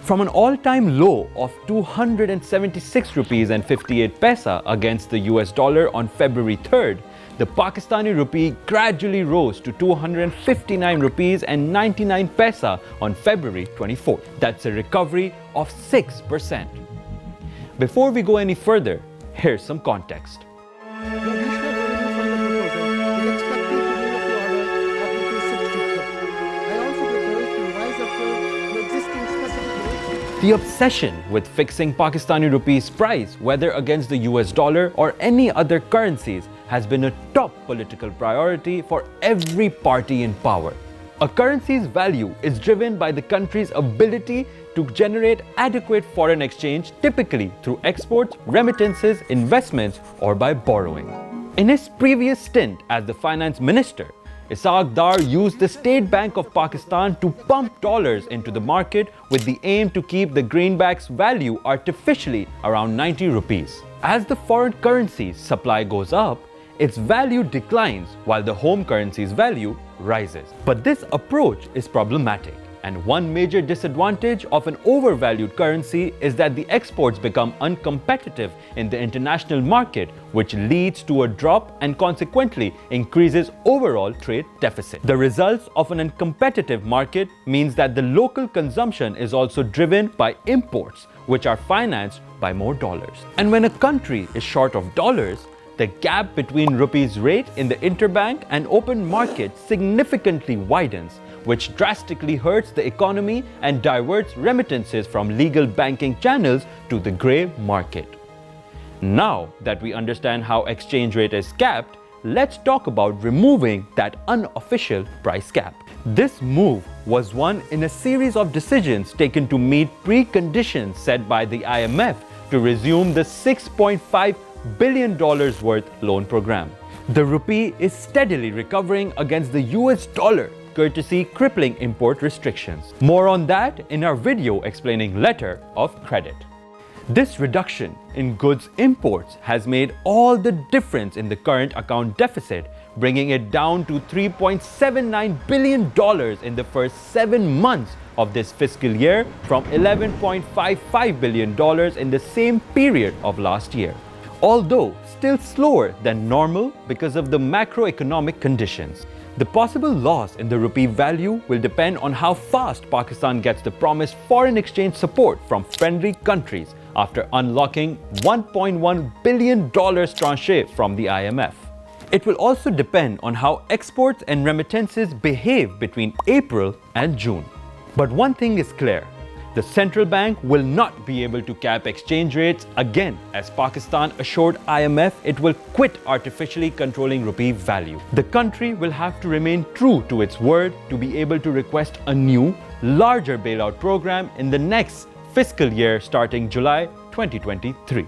From an all-time low of 276 rupees and 58 paisa against the US dollar on February 3rd, the Pakistani rupee gradually rose to 259 rupees and 99 paisa on February 24th. That's a recovery of 6%. Before we go any further, here's some context. The obsession with fixing Pakistani rupee's price, whether against the US dollar or any other currencies, has been a top political priority for every party in power. A currency's value is driven by the country's ability to generate adequate foreign exchange, typically through exports, remittances, investments, or by borrowing. In his previous stint as the finance minister, Ishaq Dar used the State Bank of Pakistan to pump dollars into the market with the aim to keep the greenback's value artificially around 90 rupees. As the foreign currency's supply goes up, its value declines while the home currency's value rises. But this approach is problematic, and one major disadvantage of an overvalued currency is that the exports become uncompetitive in the international market, which leads to a drop and consequently increases overall trade deficit. The results of an uncompetitive market means that the local consumption is also driven by imports, which are financed by more dollars. And when a country is short of dollars, the gap between rupee's rate in the interbank and open market significantly widens, which drastically hurts the economy and diverts remittances from legal banking channels to the grey market. Now that we understand how exchange rate is capped, let's talk about removing that unofficial price cap. This move was one in a series of decisions taken to meet preconditions set by the IMF to resume the $6.5 billion worth loan program. The rupee is steadily recovering against the US dollar, courtesy crippling import restrictions. More on that in our video explaining letter of credit. This reduction in goods imports has made all the difference in the current account deficit, bringing it down to $3.79 billion in the first 7 months of this fiscal year from $11.55 billion in the same period of last year. Although still slower than normal because of the macroeconomic conditions. The possible loss in the rupee value will depend on how fast Pakistan gets the promised foreign exchange support from friendly countries after unlocking $1.1 billion tranche from the IMF. It will also depend on how exports and remittances behave between April and June. But one thing is clear. The central bank will not be able to cap exchange rates again, as Pakistan assured IMF it will quit artificially controlling rupee value. The country will have to remain true to its word to be able to request a new, larger bailout program in the next fiscal year starting July 2023.